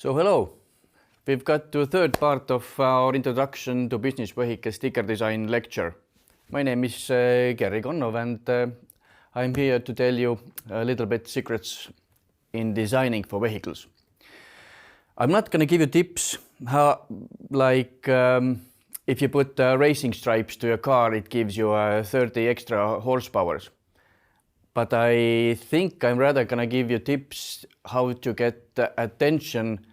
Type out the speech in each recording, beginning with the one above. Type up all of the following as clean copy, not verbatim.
So hello, we've got to the third part of our introduction to business vehicle sticker design lecture. My name is Gerri Konnov and I'm here to tell you a little bit secrets in designing for vehicles. I'm not going to give you tips how, if you put racing stripes to your car, it gives you 30 extra horsepower. But I think I'm rather going to give you tips how to get attention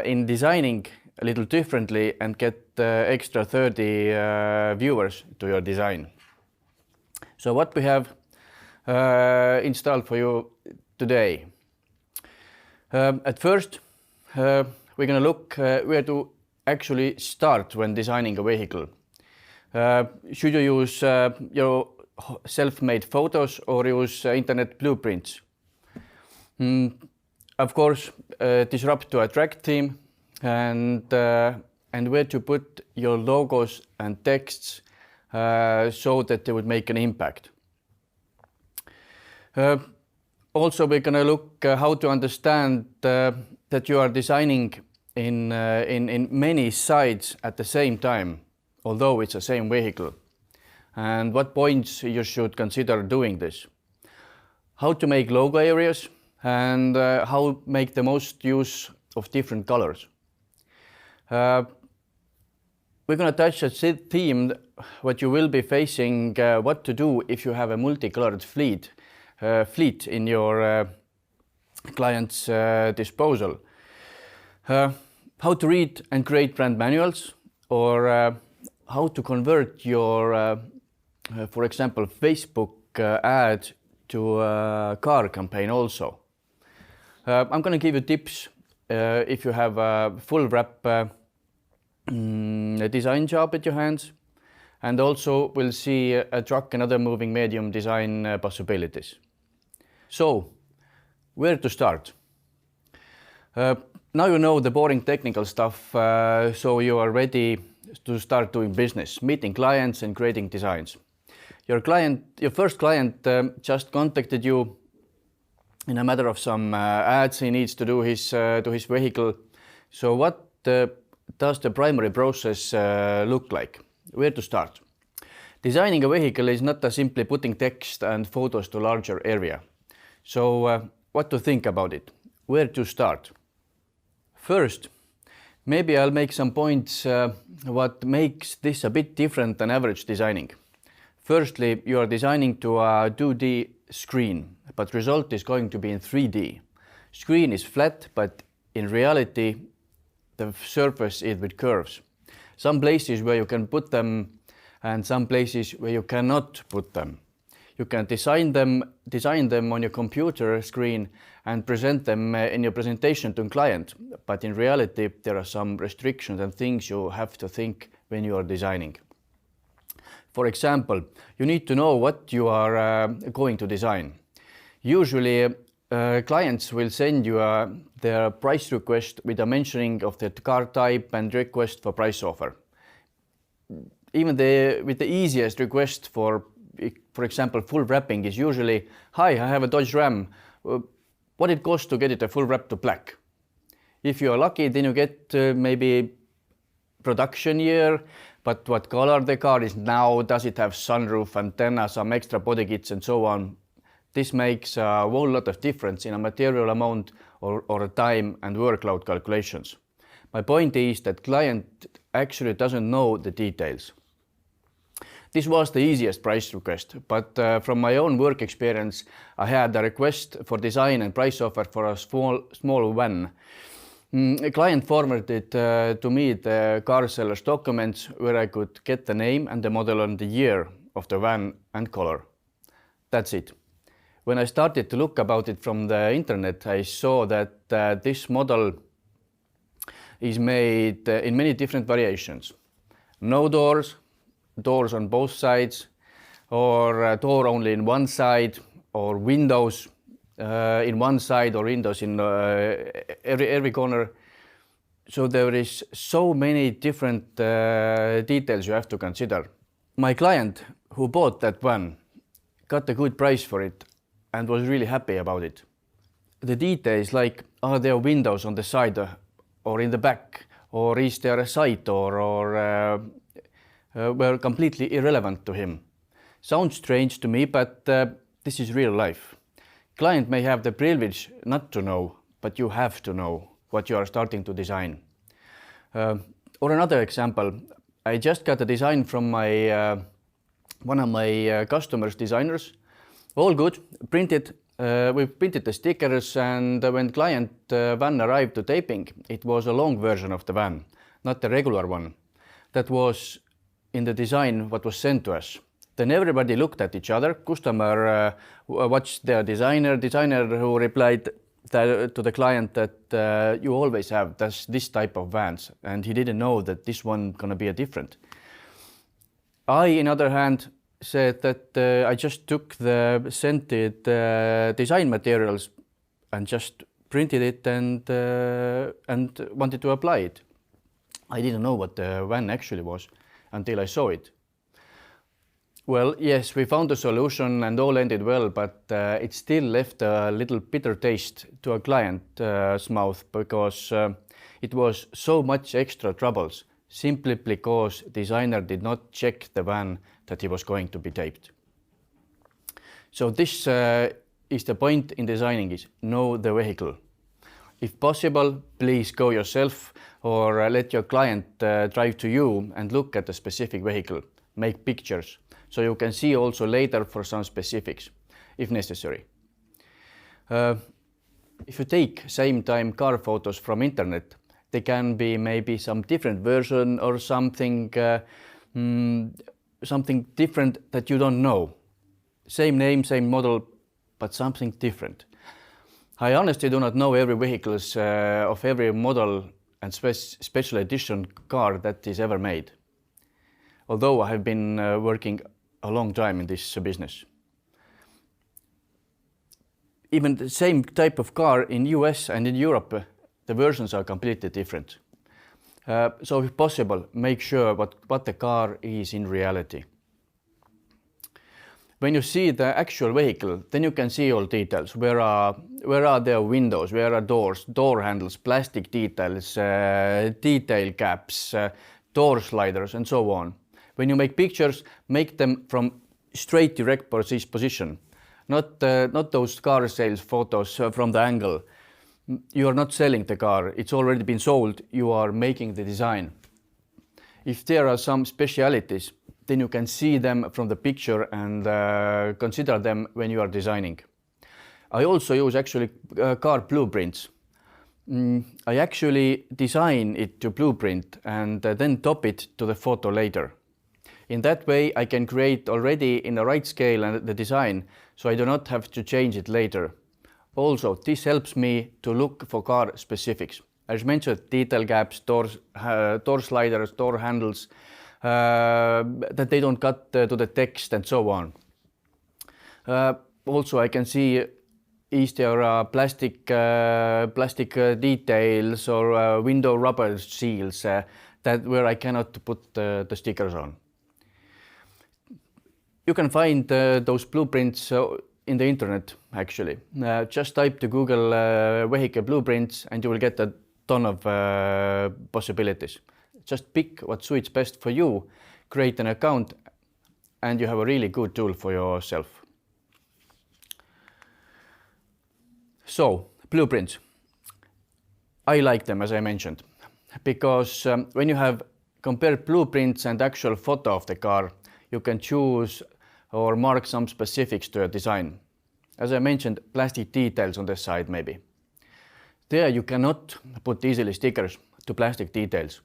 in designing a little differently and get extra 30 viewers to your design. So what we have installed for you today. At first, we're going to look where to actually start when designing a vehicle. Should you use your self-made photos or use internet blueprints? Of course, disrupt to attract theme and where to put your logos and texts so that they would make an impact. Also, we're going to look how to understand that you are designing in many sides at the same time, although it's the same vehicle, and what points you should consider doing this. How to make logo areas and how make the most use of different colors. We're going to touch a theme what you will be facing, what to do if you have a multicolored fleet in your client's disposal. How to read and create brand manuals, or how to convert your, for example, Facebook ad to a car campaign also. I'm going to give you tips if you have a full wrap design job at your hands, and also we'll see a truck and other moving medium design possibilities. So, where to start? Now you know the boring technical stuff, so you are ready to start doing business, meeting clients and creating designs. Your first client just contacted you in a matter of some ads he needs to do his vehicle. So what does the primary process look like? Where to start? Designing a vehicle is not simply putting text and photos to a larger area. So what to think about it? Where to start? First, maybe I'll make some points what makes this a bit different than average designing. Firstly, you are designing to a 2D screen, but result is going to be in 3D. Screen is flat, but in reality, the surface is with curves. Some places where you can put them and some places where you cannot put them. You can design them on your computer screen and present them in your presentation to a client, but in reality, there are some restrictions and things you have to think when you are designing. For example, you need to know what you are going to design. Usually, clients will send you their price request with a mentioning of the car type and request for price offer. Even with the easiest request for example, full wrapping is usually, "Hi, I have a Dodge Ram. What it costs to get it a full wrap to black?" If you are lucky, then you get maybe production year, but what color the car is now, does it have sunroof, antenna, some extra body kits and so on. This makes a whole lot of difference in a material amount or a time and workload calculations. My point is that client actually doesn't know the details. This was the easiest price request, but from my own work experience, I had a request for design and price offer for a small van. A client forwarded to me the car seller's documents where I could get the name and the model and the year of the van and color. That's it. When I started to look about it from the internet, I saw that this model is made in many different variations. No doors, doors on both sides, or a door only in one side, or windows in one side, or windows in every corner. So there is so many different details you have to consider. My client who bought that van got a good price for it and was really happy about it. the details like are there windows on the side or in the back, or is there a side door, or were completely irrelevant to him. Sounds strange to me, but this is real life. Client may have the privilege not to know, but you have to know what you are starting to design. Or another example, I just got a design from my one of my customers' designers. All good, printed. We printed the stickers, and when client van arrived to taping, it was a long version of the van, not the regular one. That was in the design what was sent to us. Then everybody looked at each other. Customer watched their designer who replied to the client that you always have this type of vans, and he didn't know that this one gonna be a different. I, on the other hand, said that I just took the scented design materials and just printed it and wanted to apply it. I didn't know what the van actually was until I saw it. Well, yes, we found a solution and all ended well, but it still left a little bitter taste to a client's mouth because it was so much extra troubles simply because designer did not check the van that he was going to be taped. So this is the point in designing, is know the vehicle. If possible, please go yourself or let your client drive to you and look at the specific vehicle, make pictures, so you can see also later for some specifics, if necessary. If you take same time car photos from internet, they can be maybe some different version or something something different that you don't know. Same name, same model, but something different. I honestly do not know every vehicles of every model and special edition car that is ever made, although I have been working a long time in this business. Even the same type of car in US and in Europe, the versions are completely different. So if possible, make sure what the car is in reality. When you see the actual vehicle, then you can see all details. Where are their windows, where are doors, door handles, plastic details, detail caps, door sliders, and so on. When you make pictures, make them from straight direct position, not those car sales photos from the angle. You are not selling the car, it's already been sold, you are making the design. If there are some specialities, then you can see them from the picture and consider them when you are designing. I also use actually car blueprints. I actually design it to blueprint and then top it to the photo later. In that way, I can create already in the right scale and the design, so I do not have to change it later. Also, this helps me to look for car specifics. As mentioned, detail gaps, door sliders, door handles, that they don't cut to the text and so on. Also, I can see is there plastic details or window rubber seals that where I cannot put the stickers on. You can find those blueprints in the internet, actually. Just type to Google vehicle blueprints and you will get a ton of possibilities. Just pick what suits best for you, create an account, and you have a really good tool for yourself. So, blueprints. I like them, as I mentioned, because when you have compared blueprints and actual photo of the car, you can choose or mark some specifics to your design. As I mentioned, plastic details on the side maybe. There you cannot put easily stickers to plastic details.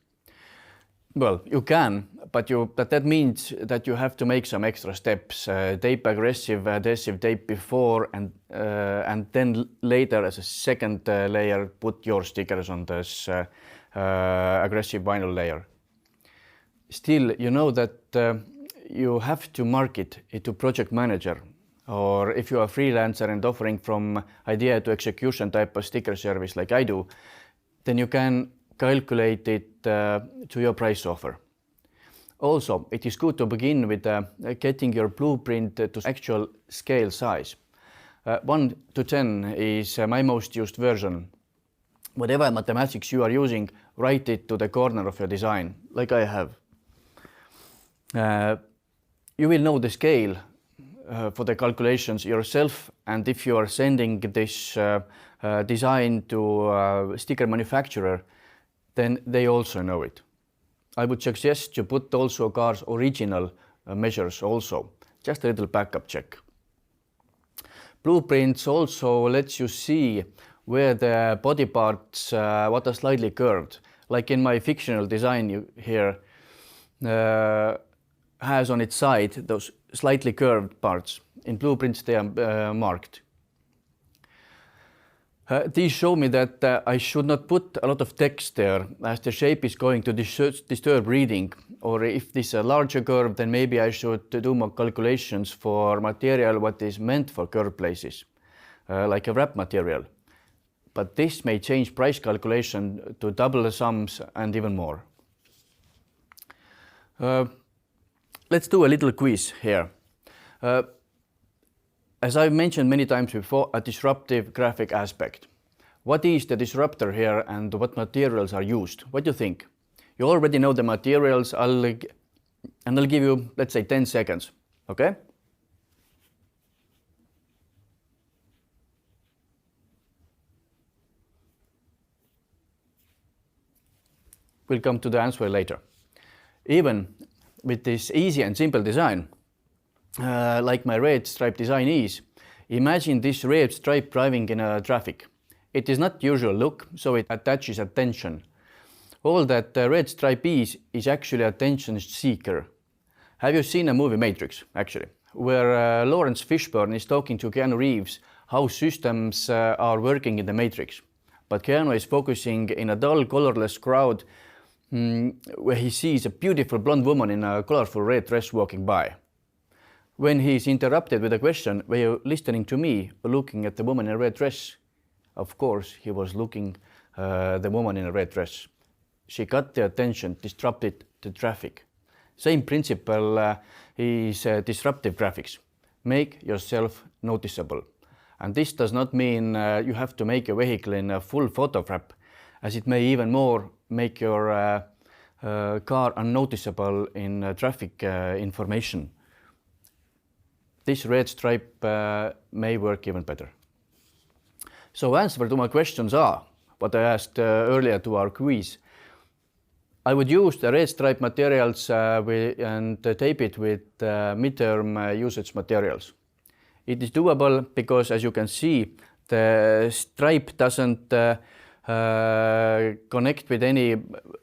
Well, you can, but that means that you have to make some extra steps. Tape aggressive adhesive tape before and then later as a second layer put your stickers on this aggressive vinyl layer. Still, you know that you have to market it to project manager, or if you are a freelancer and offering from idea to execution type of sticker service like I do, then you can calculate it to your price offer. Also, it is good to begin with getting your blueprint to actual scale size. 1 to 10 is my most used version. Whatever mathematics you are using, write it to the corner of your design, like I have. You will know the scale for the calculations yourself, and if you are sending this design to a sticker manufacturer, then they also know it. I would suggest you put also car's original measures also, just a little backup check. Blueprints also lets you see where the body parts what are slightly curved. Like in my fictional design here has on its side those slightly curved parts. In blueprints they are marked. These show me that I should not put a lot of text there, as the shape is going to disturb reading. Or if this is a larger curve, then maybe I should do more calculations for material what is meant for curved places, like a wrap material. But this may change price calculation to double the sums and even more. Let's do a little quiz here. As I've mentioned many times before, a disruptive graphic aspect. What is the disruptor here and what materials are used? What do you think? You already know the materials, and I'll give you, let's say, 10 seconds, okay? We'll come to the answer later. Even with this easy and simple design, like my red stripe design is, imagine this red stripe driving in a traffic. It is not usual look, so it attaches attention. All that the red stripe is actually attention seeker. Have you seen a movie Matrix, actually, where Lawrence Fishburne is talking to Keanu Reeves how systems are working in the Matrix? But Keanu is focusing in a dull, colorless crowd where he sees a beautiful blonde woman in a colorful red dress walking by. When he is interrupted with a question, were you listening to me or looking at the woman in a red dress? Of course, he was looking the woman in a red dress. She got the attention, disrupted the traffic. Same principle is disruptive graphics. Make yourself noticeable. And this does not mean you have to make a vehicle in a full photo wrap, as it may even more make your car unnoticeable in traffic information. This red stripe may work even better. So answer to my questions are, what I asked earlier to our quiz. I would use the red stripe materials and tape it with midterm usage materials. It is doable because, as you can see, the stripe doesn't connect with a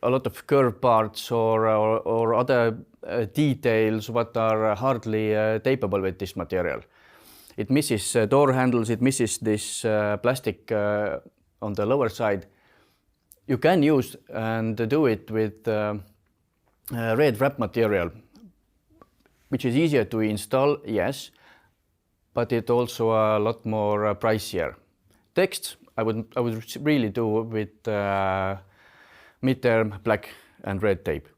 lot of curved parts or other details what are hardly tapeable with this material. It misses door handles, it misses this plastic on the lower side. You can use and do it with red wrap material, which is easier to install, yes, but it also a lot more pricier. Text, I would really do with midterm black and red tape.